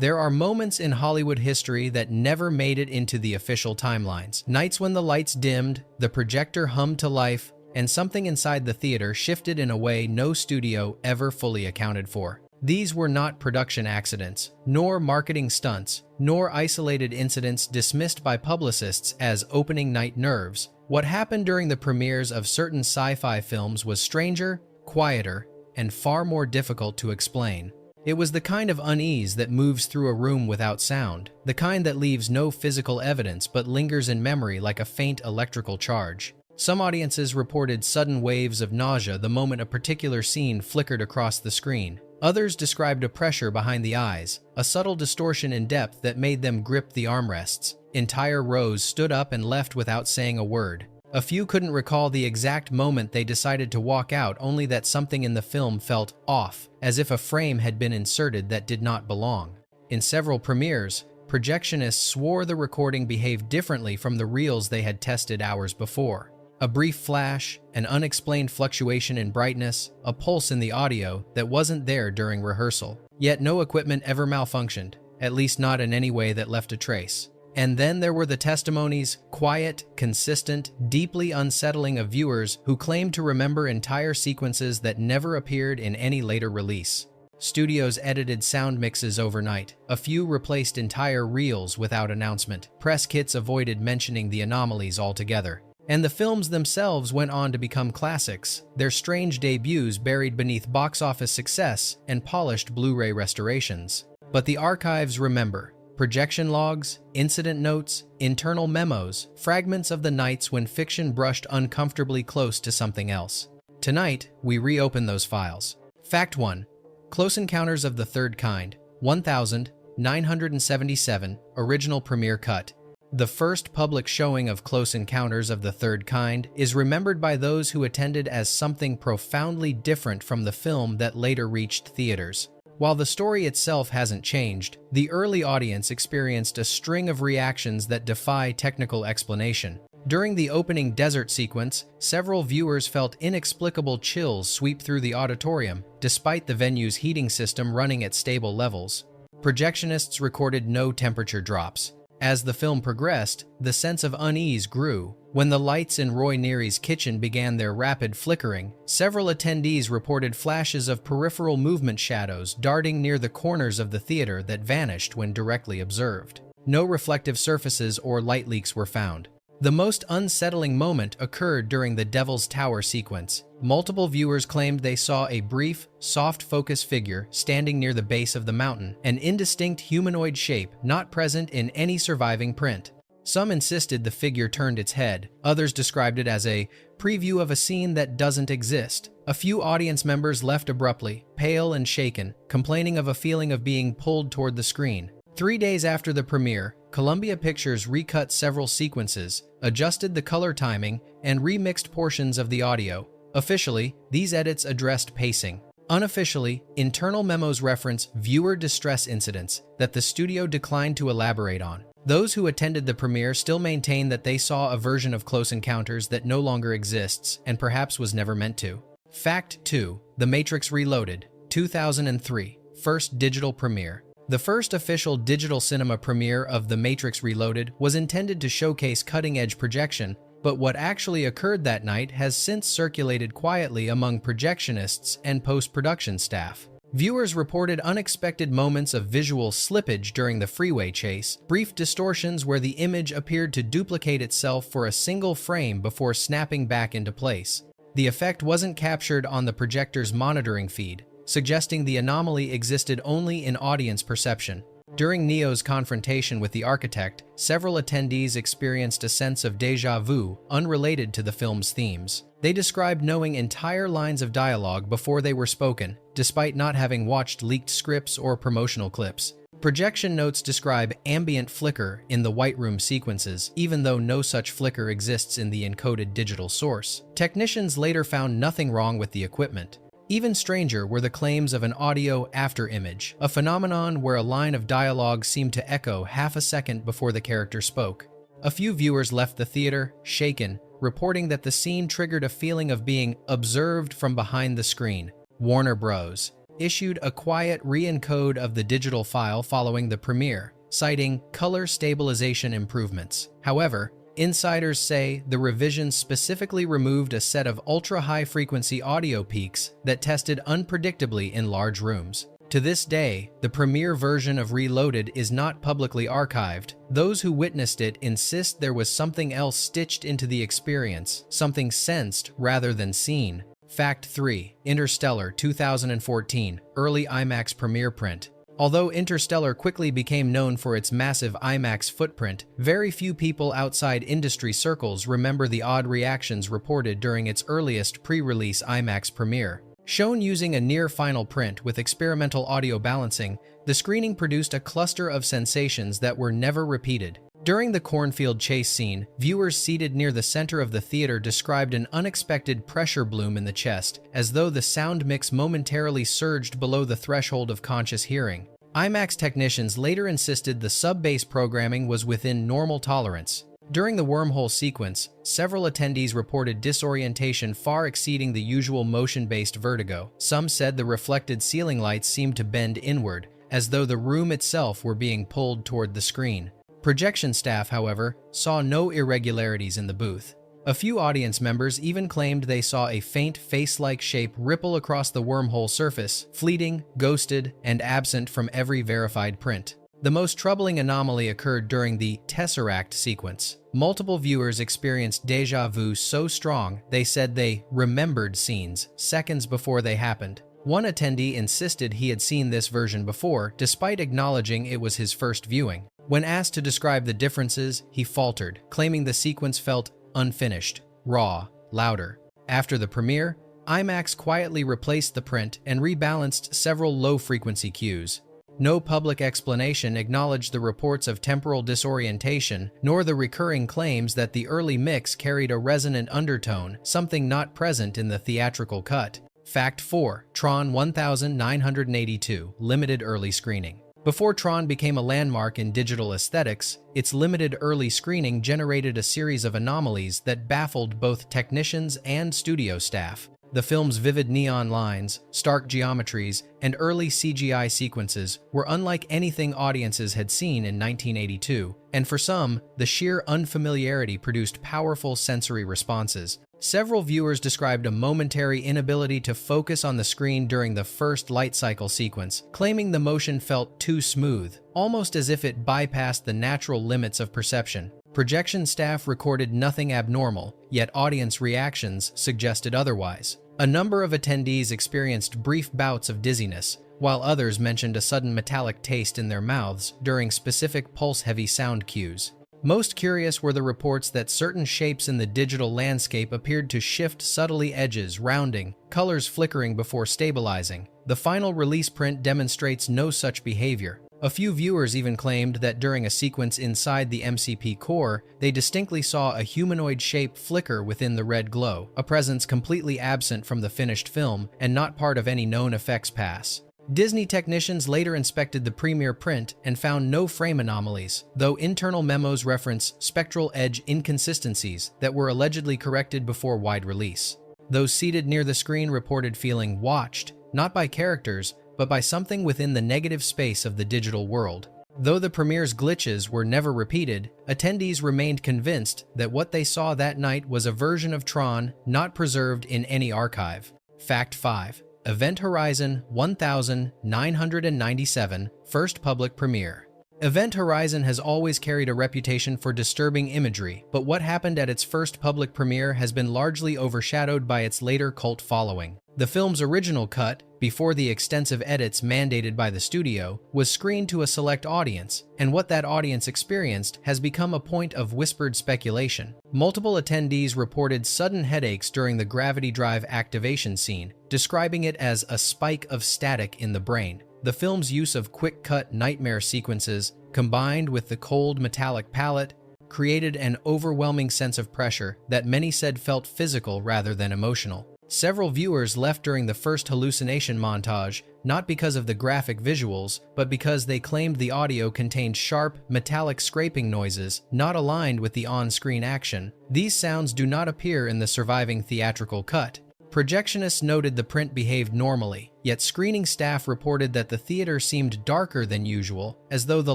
There are moments in Hollywood history that never made it into the official timelines. Nights when the lights dimmed, the projector hummed to life, and something inside the theater shifted in a way no studio ever fully accounted for. These were not production accidents, nor marketing stunts, nor isolated incidents dismissed by publicists as opening night nerves. What happened during the premieres of certain sci-fi films was stranger, quieter, and far more difficult to explain. It was the kind of unease that moves through a room without sound, the kind that leaves no physical evidence but lingers in memory like a faint electrical charge. Some audiences reported sudden waves of nausea the moment a particular scene flickered across the screen. Others described a pressure behind the eyes, a subtle distortion in depth that made them grip the armrests. Entire rows stood up and left without saying a word. A few couldn't recall the exact moment they decided to walk out, only that something in the film felt off, as if a frame had been inserted that did not belong. In several premieres, projectionists swore the recording behaved differently from the reels they had tested hours before. A brief flash, an unexplained fluctuation in brightness, a pulse in the audio that wasn't there during rehearsal. Yet no equipment ever malfunctioned, at least not in any way that left a trace. And then there were the testimonies, quiet, consistent, deeply unsettling, of viewers who claimed to remember entire sequences that never appeared in any later release. Studios edited sound mixes overnight. A few replaced entire reels without announcement. Press kits avoided mentioning the anomalies altogether. And the films themselves went on to become classics, their strange debuts buried beneath box office success and polished Blu-ray restorations. But the archives remember. Projection logs, incident notes, internal memos, fragments of the nights when fiction brushed uncomfortably close to something else. Tonight, we reopen those files. Fact 1. Close Encounters of the Third Kind, 1977, original premiere cut. The first public showing of Close Encounters of the Third Kind is remembered by those who attended as something profoundly different from the film that later reached theaters. While the story itself hasn't changed, the early audience experienced a string of reactions that defy technical explanation. During the opening desert sequence, several viewers felt inexplicable chills sweep through the auditorium, despite the venue's heating system running at stable levels. Projectionists recorded no temperature drops. As the film progressed, the sense of unease grew. When the lights in Roy Neary's kitchen began their rapid flickering, several attendees reported flashes of peripheral movement shadows darting near the corners of the theater that vanished when directly observed. No reflective surfaces or light leaks were found. The most unsettling moment occurred during the Devil's Tower sequence. Multiple viewers claimed they saw a brief, soft-focus figure standing near the base of the mountain, an indistinct humanoid shape not present in any surviving print. Some insisted the figure turned its head. Others described it as a preview of a scene that doesn't exist. A few audience members left abruptly, pale and shaken, complaining of a feeling of being pulled toward the screen. 3 days after the premiere, Columbia Pictures recut several sequences, adjusted the color timing, and remixed portions of the audio. Officially, these edits addressed pacing. Unofficially, internal memos reference viewer distress incidents that the studio declined to elaborate on. Those who attended the premiere still maintain that they saw a version of Close Encounters that no longer exists and perhaps was never meant to. Fact 2. The Matrix Reloaded, 2003, first digital premiere. The first official digital cinema premiere of The Matrix Reloaded was intended to showcase cutting-edge projection, but what actually occurred that night has since circulated quietly among projectionists and post-production staff. Viewers reported unexpected moments of visual slippage during the freeway chase, brief distortions where the image appeared to duplicate itself for a single frame before snapping back into place. The effect wasn't captured on the projector's monitoring feed, suggesting the anomaly existed only in audience perception. During Neo's confrontation with the architect, several attendees experienced a sense of déjà vu unrelated to the film's themes. They described knowing entire lines of dialogue before they were spoken, despite not having watched leaked scripts or promotional clips. Projection notes describe ambient flicker in the White Room sequences, even though no such flicker exists in the encoded digital source. Technicians later found nothing wrong with the equipment. Even stranger were the claims of an audio afterimage, a phenomenon where a line of dialogue seemed to echo half a second before the character spoke. A few viewers left the theater, shaken, reporting that the scene triggered a feeling of being observed from behind the screen. Warner Bros. issued a quiet re-encode of the digital file following the premiere, citing color stabilization improvements. However, insiders say the revisions specifically removed a set of ultra-high-frequency audio peaks that tested unpredictably in large rooms. To this day, the premiere version of Reloaded is not publicly archived. Those who witnessed it insist there was something else stitched into the experience, something sensed rather than seen. Fact 3. Interstellar 2014, early IMAX premiere print. Although Interstellar quickly became known for its massive IMAX footprint, very few people outside industry circles remember the odd reactions reported during its earliest pre-release IMAX premiere. Shown using a near-final print with experimental audio balancing, the screening produced a cluster of sensations that were never repeated. During the cornfield chase scene, viewers seated near the center of the theater described an unexpected pressure bloom in the chest, as though the sound mix momentarily surged below the threshold of conscious hearing. IMAX technicians later insisted the sub-bass programming was within normal tolerance. During the wormhole sequence, several attendees reported disorientation far exceeding the usual motion-based vertigo. Some said the reflected ceiling lights seemed to bend inward, as though the room itself were being pulled toward the screen. Projection staff, however, saw no irregularities in the booth. A few audience members even claimed they saw a faint face-like shape ripple across the wormhole surface, fleeting, ghosted, and absent from every verified print. The most troubling anomaly occurred during the Tesseract sequence. Multiple viewers experienced déjà vu so strong they said they remembered scenes seconds before they happened. One attendee insisted he had seen this version before, despite acknowledging it was his first viewing. When asked to describe the differences, he faltered, claiming the sequence felt unfinished, raw, louder. After the premiere, IMAX quietly replaced the print and rebalanced several low-frequency cues. No public explanation acknowledged the reports of temporal disorientation, nor the recurring claims that the early mix carried a resonant undertone, something not present in the theatrical cut. Fact 4. Tron 1982, limited early screening. Before Tron became a landmark in digital aesthetics, its limited early screening generated a series of anomalies that baffled both technicians and studio staff. The film's vivid neon lines, stark geometries, and early CGI sequences were unlike anything audiences had seen in 1982, and for some, the sheer unfamiliarity produced powerful sensory responses. Several viewers described a momentary inability to focus on the screen during the first light cycle sequence, claiming the motion felt too smooth, almost as if it bypassed the natural limits of perception. Projection staff recorded nothing abnormal, yet audience reactions suggested otherwise. A number of attendees experienced brief bouts of dizziness, while others mentioned a sudden metallic taste in their mouths during specific pulse-heavy sound cues. Most curious were the reports that certain shapes in the digital landscape appeared to shift subtly, edges rounding, colors flickering before stabilizing. The final release print demonstrates no such behavior. A few viewers even claimed that during a sequence inside the MCP core, they distinctly saw a humanoid shape flicker within the red glow, a presence completely absent from the finished film and not part of any known effects pass. Disney technicians later inspected the premiere print and found no frame anomalies, though internal memos reference spectral edge inconsistencies that were allegedly corrected before wide release. Those seated near the screen reported feeling watched, not by characters, but by something within the negative space of the digital world. Though the premiere's glitches were never repeated, attendees remained convinced that what they saw that night was a version of Tron not preserved in any archive. Fact 5. Event Horizon 1997, first public premiere. Event Horizon has always carried a reputation for disturbing imagery, but what happened at its first public premiere has been largely overshadowed by its later cult following. The film's original cut, before the extensive edits mandated by the studio, was screened to a select audience, and what that audience experienced has become a point of whispered speculation. Multiple attendees reported sudden headaches during the gravity drive activation scene, describing it as a spike of static in the brain. The film's use of quick-cut nightmare sequences, combined with the cold metallic palette, created an overwhelming sense of pressure that many said felt physical rather than emotional. Several viewers left during the first hallucination montage, not because of the graphic visuals, but because they claimed the audio contained sharp, metallic scraping noises not aligned with the on-screen action. These sounds do not appear in the surviving theatrical cut. Projectionists noted the print behaved normally, yet screening staff reported that the theater seemed darker than usual, as though the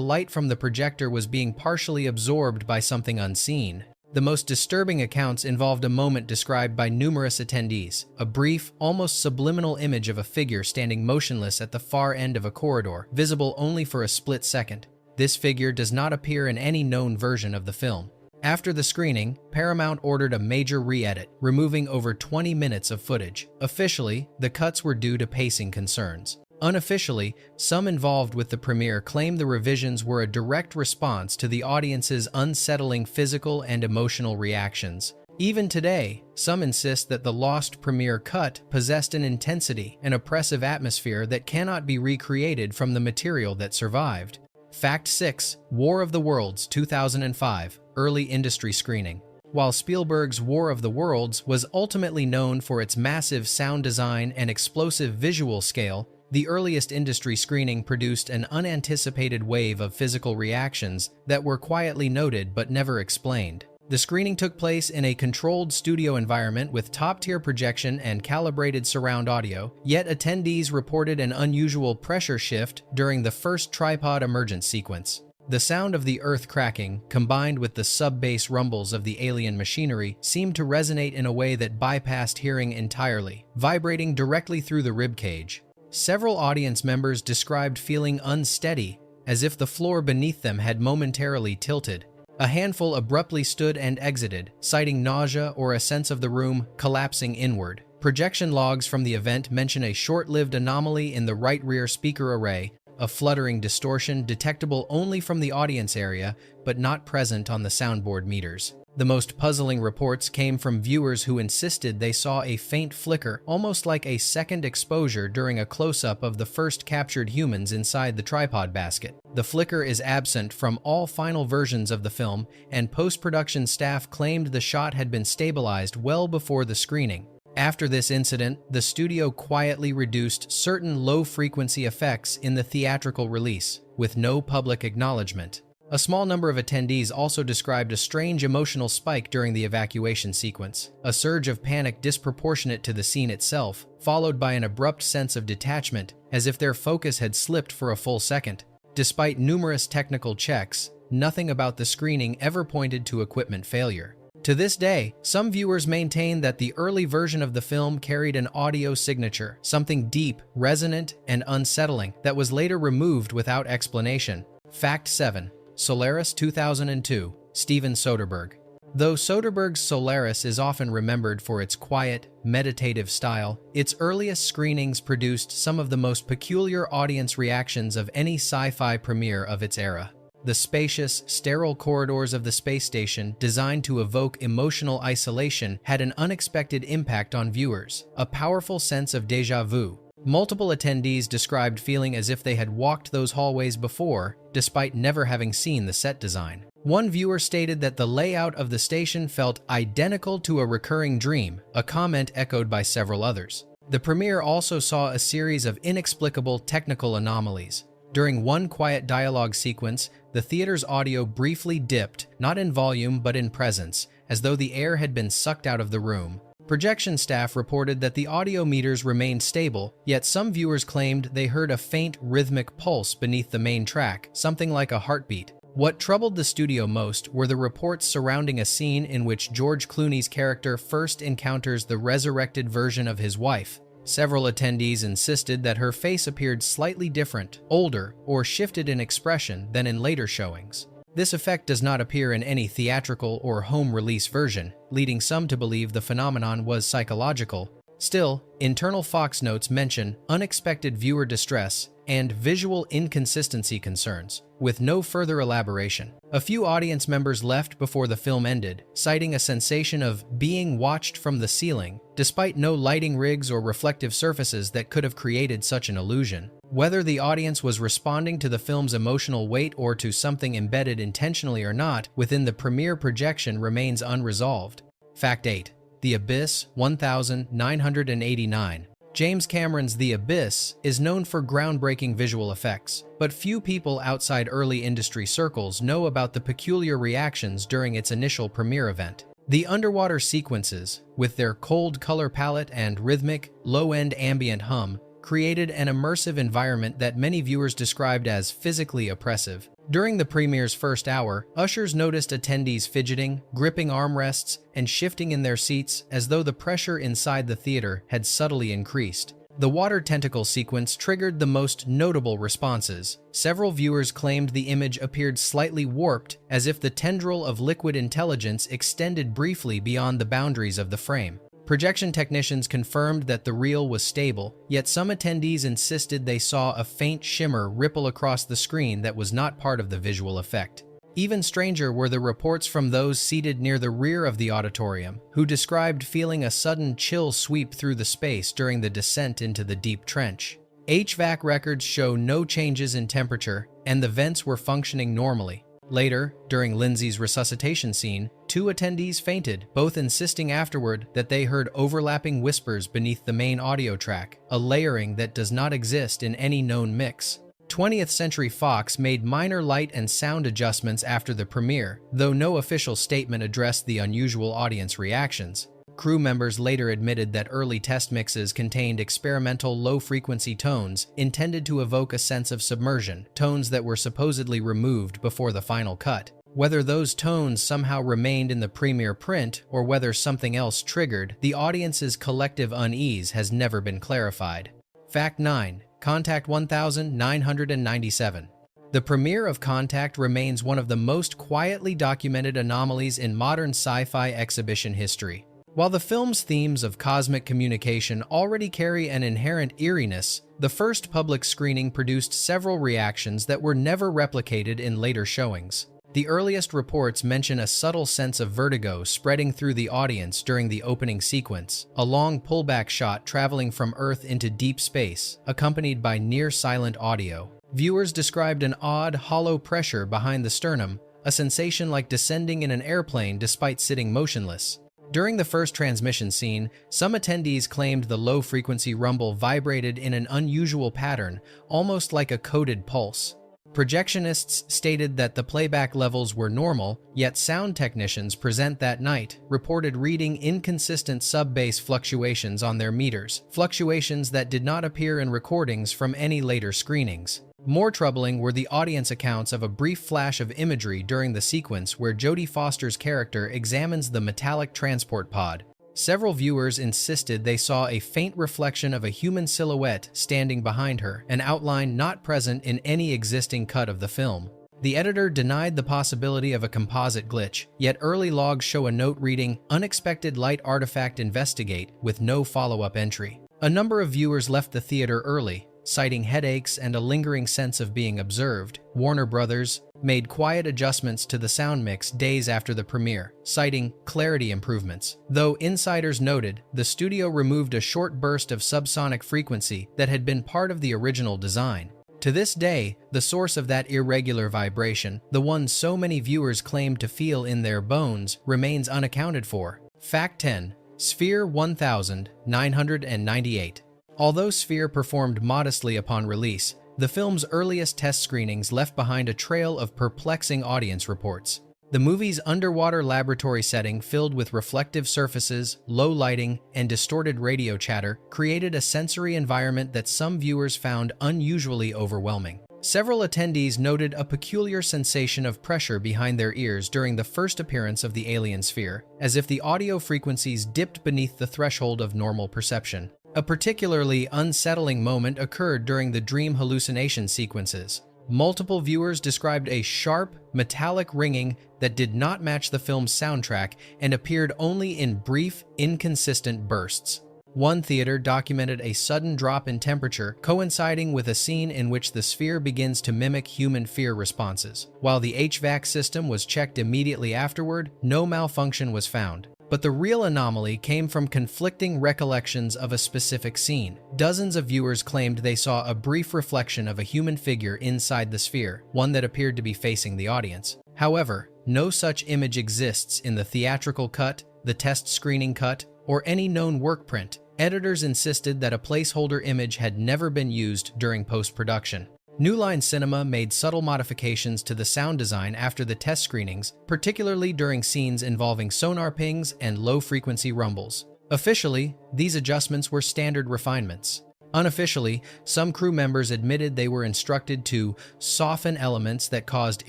light from the projector was being partially absorbed by something unseen. The most disturbing accounts involved a moment described by numerous attendees, a brief, almost subliminal image of a figure standing motionless at the far end of a corridor, visible only for a split second. This figure does not appear in any known version of the film. After the screening, Paramount ordered a major re-edit, removing over 20 minutes of footage. Officially, the cuts were due to pacing concerns. Unofficially, some involved with the premiere claimed the revisions were a direct response to the audience's unsettling physical and emotional reactions. Even today, some insist that the lost premiere cut possessed an intensity and oppressive atmosphere that cannot be recreated from the material that survived. Fact 6. War of the Worlds 2005, early industry screening. While Spielberg's War of the Worlds was ultimately known for its massive sound design and explosive visual scale, the earliest industry screening produced an unanticipated wave of physical reactions that were quietly noted but never explained. The screening took place in a controlled studio environment with top-tier projection and calibrated surround audio, yet attendees reported an unusual pressure shift during the first tripod emergence sequence. The sound of the earth cracking, combined with the sub-bass rumbles of the alien machinery, seemed to resonate in a way that bypassed hearing entirely, vibrating directly through the ribcage. Several audience members described feeling unsteady, as if the floor beneath them had momentarily tilted. A handful abruptly stood and exited, citing nausea or a sense of the room collapsing inward. Projection logs from the event mention a short-lived anomaly in the right rear speaker array, a fluttering distortion detectable only from the audience area but not present on the soundboard meters. The most puzzling reports came from viewers who insisted they saw a faint flicker, almost like a second exposure during a close-up of the first captured humans inside the tripod basket. The flicker is absent from all final versions of the film, and post-production staff claimed the shot had been stabilized well before the screening. After this incident, the studio quietly reduced certain low-frequency effects in the theatrical release, with no public acknowledgement. A small number of attendees also described a strange emotional spike during the evacuation sequence, a surge of panic disproportionate to the scene itself, followed by an abrupt sense of detachment, as if their focus had slipped for a full second. Despite numerous technical checks, nothing about the screening ever pointed to equipment failure. To this day, some viewers maintain that the early version of the film carried an audio signature, something deep, resonant, and unsettling, that was later removed without explanation. Fact 7. Solaris 2002, Steven Soderbergh. Though Soderbergh's Solaris is often remembered for its quiet, meditative style, its earliest screenings produced some of the most peculiar audience reactions of any sci-fi premiere of its era. The spacious, sterile corridors of the space station, designed to evoke emotional isolation, had an unexpected impact on viewers, a powerful sense of déjà vu. Multiple attendees described feeling as if they had walked those hallways before, despite never having seen the set design. One viewer stated that the layout of the station felt identical to a recurring dream, a comment echoed by several others. The premiere also saw a series of inexplicable technical anomalies. During one quiet dialogue sequence, the theater's audio briefly dipped, not in volume but in presence, as though the air had been sucked out of the room. Projection staff reported that the audio meters remained stable, yet some viewers claimed they heard a faint rhythmic pulse beneath the main track, something like a heartbeat. What troubled the studio most were the reports surrounding a scene in which George Clooney's character first encounters the resurrected version of his wife. Several attendees insisted that her face appeared slightly different, older, or shifted in expression than in later showings. This effect does not appear in any theatrical or home release version, leading some to believe the phenomenon was psychological. Still, internal Fox notes mention unexpected viewer distress and visual inconsistency concerns, with no further elaboration. A few audience members left before the film ended, citing a sensation of being watched from the ceiling, despite no lighting rigs or reflective surfaces that could have created such an illusion. Whether the audience was responding to the film's emotional weight or to something embedded intentionally or not within the premiere projection remains unresolved. Fact 8. The Abyss 1989. James Cameron's The Abyss is known for groundbreaking visual effects, but few people outside early industry circles know about the peculiar reactions during its initial premiere event. The underwater sequences, with their cold color palette and rhythmic, low-end ambient hum, created an immersive environment that many viewers described as physically oppressive. During the premiere's first hour, ushers noticed attendees fidgeting, gripping armrests, and shifting in their seats as though the pressure inside the theater had subtly increased. The water tentacle sequence triggered the most notable responses. Several viewers claimed the image appeared slightly warped, as if the tendril of liquid intelligence extended briefly beyond the boundaries of the frame. Projection technicians confirmed that the reel was stable, yet some attendees insisted they saw a faint shimmer ripple across the screen that was not part of the visual effect. Even stranger were the reports from those seated near the rear of the auditorium, who described feeling a sudden chill sweep through the space during the descent into the deep trench. HVAC records show no changes in temperature, and the vents were functioning normally. Later, during Lindsay's resuscitation scene, 2 attendees fainted, both insisting afterward that they heard overlapping whispers beneath the main audio track, a layering that does not exist in any known mix. 20th Century Fox made minor light and sound adjustments after the premiere, though no official statement addressed the unusual audience reactions. Crew members later admitted that early test mixes contained experimental low-frequency tones intended to evoke a sense of submersion, tones that were supposedly removed before the final cut. Whether those tones somehow remained in the premiere print or whether something else triggered the audience's collective unease has never been clarified. Fact 9. Contact 1997. The premiere of Contact remains one of the most quietly documented anomalies in modern sci-fi exhibition history. While the film's themes of cosmic communication already carry an inherent eeriness, the first public screening produced several reactions that were never replicated in later showings. The earliest reports mention a subtle sense of vertigo spreading through the audience during the opening sequence, a long pullback shot traveling from Earth into deep space, accompanied by near-silent audio. Viewers described an odd, hollow pressure behind the sternum, a sensation like descending in an airplane despite sitting motionless. During the first transmission scene, some attendees claimed the low-frequency rumble vibrated in an unusual pattern, almost like a coded pulse. Projectionists stated that the playback levels were normal, yet sound technicians present that night reported reading inconsistent sub-bass fluctuations on their meters, fluctuations that did not appear in recordings from any later screenings. More troubling were the audience accounts of a brief flash of imagery during the sequence where Jodie Foster's character examines the metallic transport pod. Several viewers insisted they saw a faint reflection of a human silhouette standing behind her, an outline not present in any existing cut of the film. The editor denied the possibility of a composite glitch, yet early logs show a note reading, "Unexpected light artifact investigate," with no follow-up entry. A number of viewers left the theater early, citing headaches and a lingering sense of being observed. Warner Brothers made quiet adjustments to the sound mix days after the premiere, citing clarity improvements. Though insiders noted, the studio removed a short burst of subsonic frequency that had been part of the original design. To this day, the source of that irregular vibration, the one so many viewers claimed to feel in their bones, remains unaccounted for. Fact 10. Sphere 1998. Although Sphere performed modestly upon release, the film's earliest test screenings left behind a trail of perplexing audience reports. The movie's underwater laboratory setting, filled with reflective surfaces, low lighting, and distorted radio chatter, created a sensory environment that some viewers found unusually overwhelming. Several attendees noted a peculiar sensation of pressure behind their ears during the first appearance of the alien sphere, as if the audio frequencies dipped beneath the threshold of normal perception. A particularly unsettling moment occurred during the dream hallucination sequences. Multiple viewers described a sharp, metallic ringing that did not match the film's soundtrack and appeared only in brief, inconsistent bursts. One theater documented a sudden drop in temperature coinciding with a scene in which the sphere begins to mimic human fear responses. While the HVAC system was checked immediately afterward, no malfunction was found. But the real anomaly came from conflicting recollections of a specific scene. Dozens of viewers claimed they saw a brief reflection of a human figure inside the sphere, one that appeared to be facing the audience. However, no such image exists in the theatrical cut, the test screening cut, or any known work print. Editors insisted that a placeholder image had never been used during post-production. New Line Cinema made subtle modifications to the sound design after the test screenings, particularly during scenes involving sonar pings and low-frequency rumbles. Officially, these adjustments were standard refinements. Unofficially, some crew members admitted they were instructed to soften elements that caused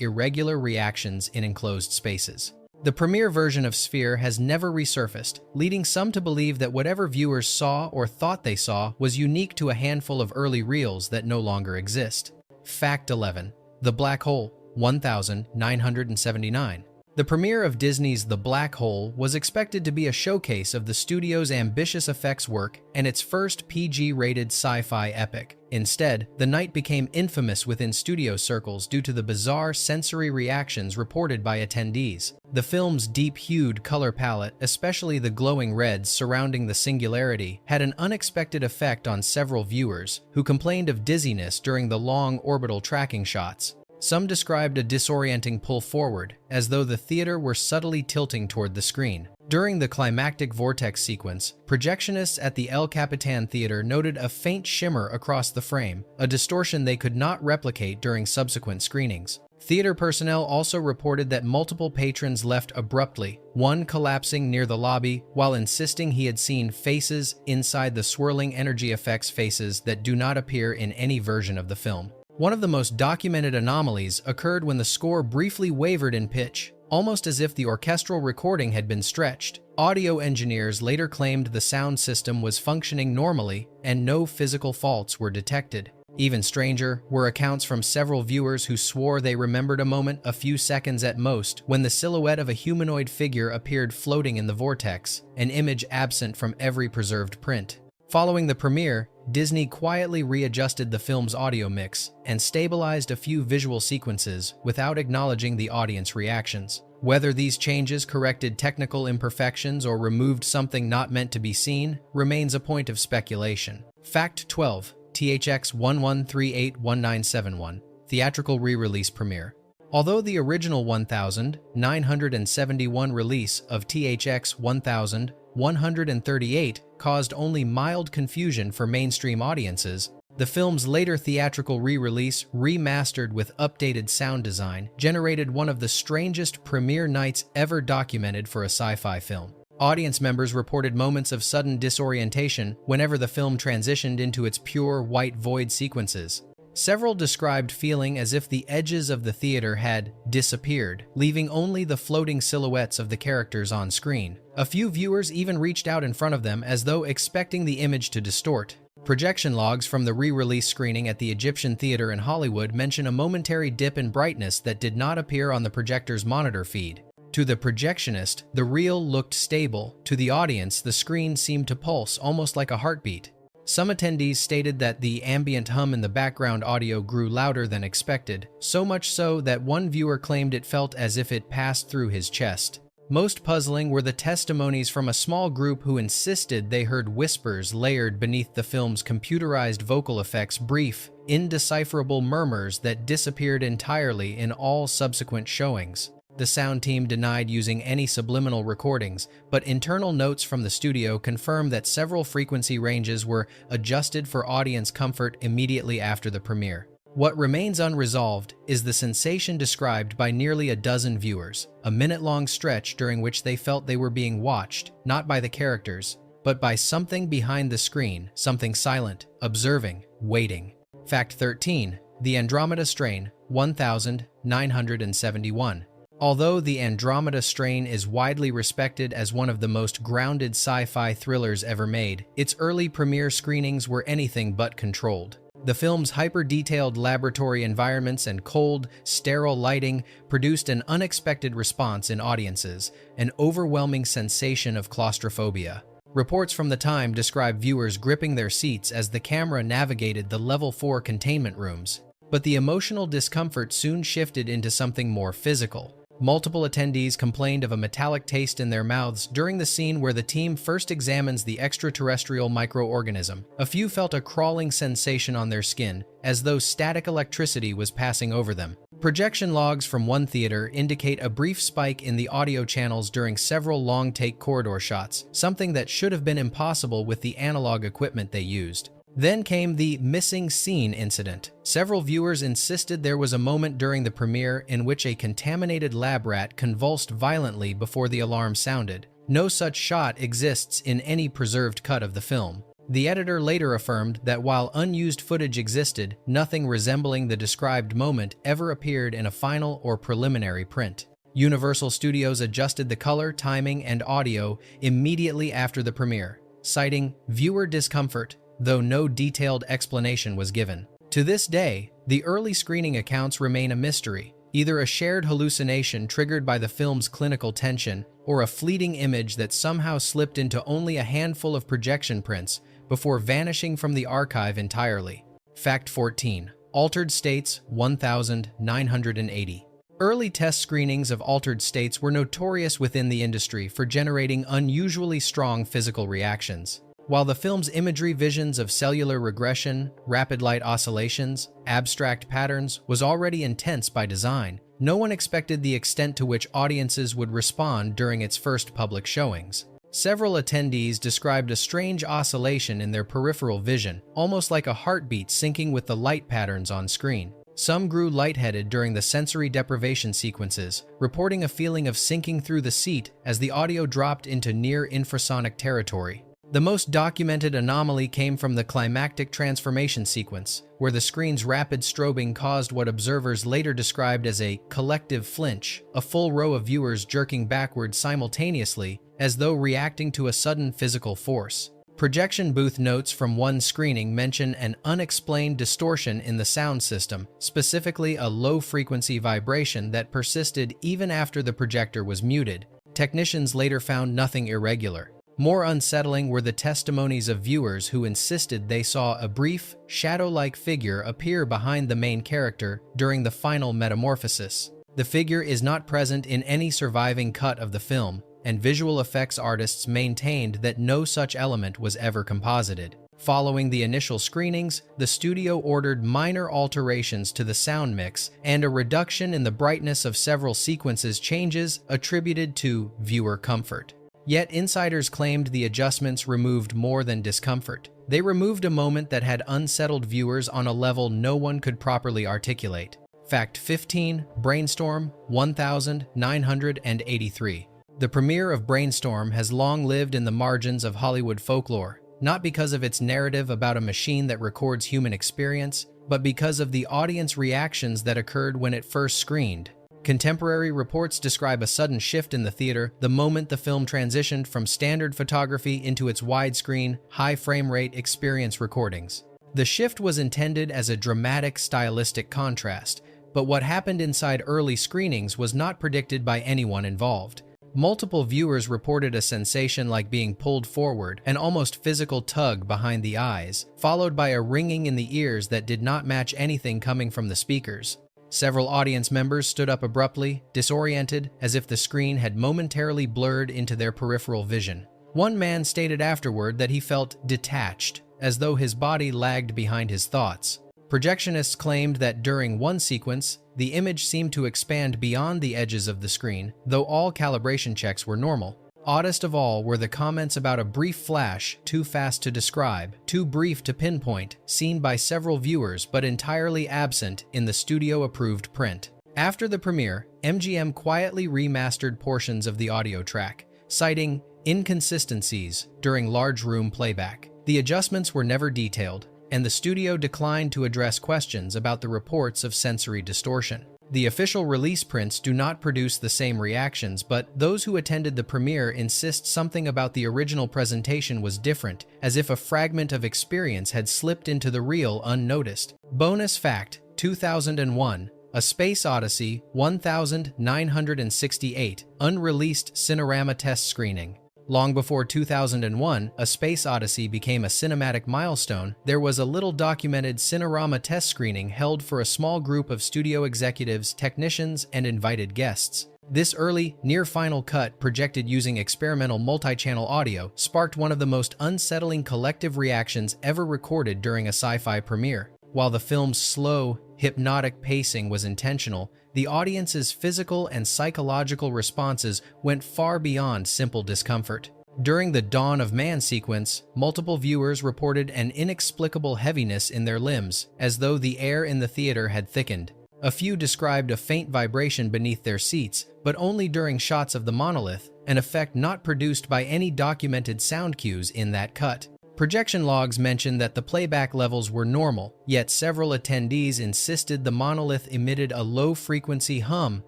irregular reactions in enclosed spaces. The premiere version of Sphere has never resurfaced, leading some to believe that whatever viewers saw or thought they saw was unique to a handful of early reels that no longer exist. Fact 11. The Black Hole, 1979. The premiere of Disney's The Black Hole was expected to be a showcase of the studio's ambitious effects work and its first PG-rated sci-fi epic. Instead, the night became infamous within studio circles due to the bizarre sensory reactions reported by attendees. The film's deep-hued color palette, especially the glowing reds surrounding the singularity, had an unexpected effect on several viewers, who complained of dizziness during the long orbital tracking shots. Some described a disorienting pull forward, as though the theater were subtly tilting toward the screen. During the climactic vortex sequence, projectionists at the El Capitan Theater noted a faint shimmer across the frame, a distortion they could not replicate during subsequent screenings. Theater personnel also reported that multiple patrons left abruptly, one collapsing near the lobby while insisting he had seen faces inside the swirling energy effects faces that do not appear in any version of the film. One of the most documented anomalies occurred when the score briefly wavered in pitch, almost as if the orchestral recording had been stretched. Audio engineers later claimed the sound system was functioning normally and no physical faults were detected. Even stranger were accounts from several viewers who swore they remembered a moment a few seconds at most when the silhouette of a humanoid figure appeared floating in the vortex, an image absent from every preserved print. Following the premiere, Disney quietly readjusted the film's audio mix and stabilized a few visual sequences without acknowledging the audience reactions. Whether these changes corrected technical imperfections or removed something not meant to be seen remains a point of speculation. Fact 12. THX 11381971 Theatrical Re-Release Premiere. Although the original 1971 release of THX 1138 caused only mild confusion for mainstream audiences, the film's later theatrical re-release, remastered with updated sound design, generated one of the strangest premiere nights ever documented for a sci-fi film. Audience members reported moments of sudden disorientation whenever the film transitioned into its pure white void sequences. Several described feeling as if the edges of the theater had disappeared, leaving only the floating silhouettes of the characters on screen. A few viewers even reached out in front of them as though expecting the image to distort. Projection logs from the re-release screening at the Egyptian Theater in Hollywood mention a momentary dip in brightness that did not appear on the projector's monitor feed. To the projectionist, the reel looked stable. To the audience, the screen seemed to pulse almost like a heartbeat. Some attendees stated that the ambient hum in the background audio grew louder than expected, so much so that one viewer claimed it felt as if it passed through his chest. Most puzzling were the testimonies from a small group who insisted they heard whispers layered beneath the film's computerized vocal effects, brief, indecipherable murmurs that disappeared entirely in all subsequent showings. The sound team denied using any subliminal recordings, but internal notes from the studio confirmed that several frequency ranges were adjusted for audience comfort immediately after the premiere. What remains unresolved is the sensation described by nearly a dozen viewers, a minute-long stretch during which they felt they were being watched, not by the characters, but by something behind the screen, something silent, observing, waiting. Fact 13. The Andromeda Strain, 1971. Although The Andromeda Strain is widely respected as one of the most grounded sci-fi thrillers ever made, its early premiere screenings were anything but controlled. The film's hyper-detailed laboratory environments and cold, sterile lighting produced an unexpected response in audiences, an overwhelming sensation of claustrophobia. Reports from the time describe viewers gripping their seats as the camera navigated the Level 4 containment rooms. But the emotional discomfort soon shifted into something more physical. Multiple attendees complained of a metallic taste in their mouths during the scene where the team first examines the extraterrestrial microorganism. A few felt a crawling sensation on their skin, as though static electricity was passing over them. Projection logs from one theater indicate a brief spike in the audio channels during several long-take corridor shots, something that should have been impossible with the analog equipment they used. Then came the missing scene incident. Several viewers insisted there was a moment during the premiere in which a contaminated lab rat convulsed violently before the alarm sounded. No such shot exists in any preserved cut of the film. The editor later affirmed that while unused footage existed, nothing resembling the described moment ever appeared in a final or preliminary print. Universal Studios adjusted the color, timing, and audio immediately after the premiere, citing viewer discomfort, though no detailed explanation was given. To this day, the early screening accounts remain a mystery, either a shared hallucination triggered by the film's clinical tension or a fleeting image that somehow slipped into only a handful of projection prints before vanishing from the archive entirely. Fact 14. Altered States 1980. Early test screenings of altered states were notorious within the industry for generating unusually strong physical reactions. While the film's imagery visions of cellular regression, rapid light oscillations, abstract patterns was already intense by design, no one expected the extent to which audiences would respond during its first public showings. Several attendees described a strange oscillation in their peripheral vision, almost like a heartbeat syncing with the light patterns on screen. Some grew lightheaded during the sensory deprivation sequences, reporting a feeling of sinking through the seat as the audio dropped into near-infrasonic territory. The most documented anomaly came from the climactic transformation sequence, where the screen's rapid strobing caused what observers later described as a collective flinch, a full row of viewers jerking backward simultaneously as though reacting to a sudden physical force. Projection booth notes from one screening mention an unexplained distortion in the sound system, specifically a low-frequency vibration that persisted even after the projector was muted. Technicians later found nothing irregular. More unsettling were the testimonies of viewers who insisted they saw a brief, shadow-like figure appear behind the main character during the final metamorphosis. The figure is not present in any surviving cut of the film, and visual effects artists maintained that no such element was ever composited. Following the initial screenings, the studio ordered minor alterations to the sound mix and a reduction in the brightness of several sequences, changes attributed to viewer comfort. Yet insiders claimed the adjustments removed more than discomfort. They removed a moment that had unsettled viewers on a level no one could properly articulate. Fact 15. Brainstorm 1983. The premiere of Brainstorm has long lived in the margins of Hollywood folklore, not because of its narrative about a machine that records human experience, but because of the audience reactions that occurred when it first screened. Contemporary reports describe a sudden shift in the theater the moment the film transitioned from standard photography into its widescreen, high frame rate experience recordings. The shift was intended as a dramatic stylistic contrast, but what happened inside early screenings was not predicted by anyone involved. Multiple viewers reported a sensation like being pulled forward, an almost physical tug behind the eyes, followed by a ringing in the ears that did not match anything coming from the speakers. Several audience members stood up abruptly, disoriented, as if the screen had momentarily blurred into their peripheral vision. One man stated afterward that he felt detached, as though his body lagged behind his thoughts. Projectionists claimed that during one sequence, the image seemed to expand beyond the edges of the screen, though all calibration checks were normal. Oddest of all were the comments about a brief flash, too fast to describe, too brief to pinpoint, seen by several viewers but entirely absent in the studio-approved print. After the premiere, MGM quietly remastered portions of the audio track, citing inconsistencies during large room playback. The adjustments were never detailed, and the studio declined to address questions about the reports of sensory distortion. The official release prints do not produce the same reactions, but those who attended the premiere insist something about the original presentation was different, as if a fragment of experience had slipped into the reel unnoticed. Bonus fact: 2001, A Space Odyssey 1968, unreleased Cinerama test screening. Long before 2001, A Space Odyssey became a cinematic milestone, there was a little documented Cinerama test screening held for a small group of studio executives, technicians, and invited guests. This early, near-final cut, projected using experimental multi-channel audio, sparked one of the most unsettling collective reactions ever recorded during a sci-fi premiere. While the film's slow, hypnotic pacing was intentional, the audience's physical and psychological responses went far beyond simple discomfort. During the Dawn of Man sequence, multiple viewers reported an inexplicable heaviness in their limbs, as though the air in the theater had thickened. A few described a faint vibration beneath their seats, but only during shots of the monolith, an effect not produced by any documented sound cues in that cut. Projection logs mentioned that the playback levels were normal, yet several attendees insisted the monolith emitted a low-frequency hum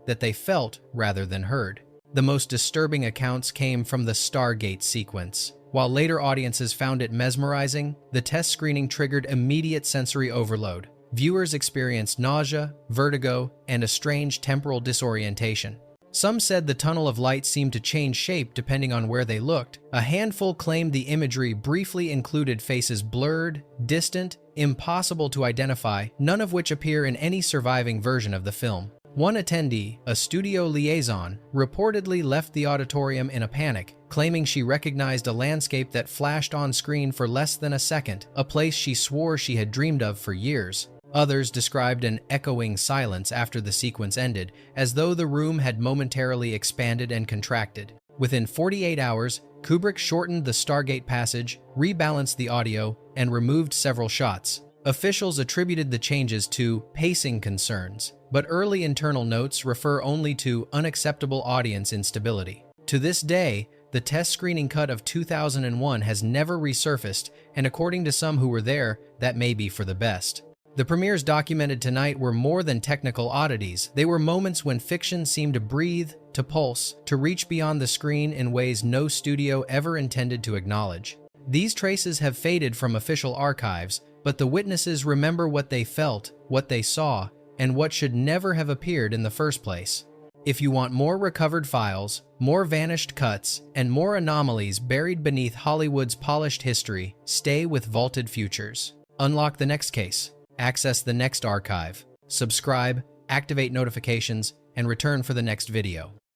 that they felt rather than heard. The most disturbing accounts came from the Stargate sequence. While later audiences found it mesmerizing, the test screening triggered immediate sensory overload. Viewers experienced nausea, vertigo, and a strange temporal disorientation. Some said the tunnel of light seemed to change shape depending on where they looked. A handful claimed the imagery briefly included faces blurred, distant, impossible to identify, none of which appear in any surviving version of the film. One attendee, a studio liaison, reportedly left the auditorium in a panic, claiming she recognized a landscape that flashed on screen for less than a second, a place she swore she had dreamed of for years. Others described an echoing silence after the sequence ended, as though the room had momentarily expanded and contracted. Within 48 hours, Kubrick shortened the Stargate passage, rebalanced the audio, and removed several shots. Officials attributed the changes to pacing concerns, but early internal notes refer only to unacceptable audience instability. To this day, the test screening cut of 2001 has never resurfaced, and according to some who were there, that may be for the best. The premieres documented tonight were more than technical oddities. They were moments when fiction seemed to breathe, to pulse, to reach beyond the screen in ways no studio ever intended to acknowledge. These traces have faded from official archives, but the witnesses remember what they felt, what they saw, and what should never have appeared in the first place. If you want more recovered files, more vanished cuts, and more anomalies buried beneath Hollywood's polished history, stay with Vaulted Futures. Unlock the next case. Access the next archive, subscribe, activate notifications, and return for the next video.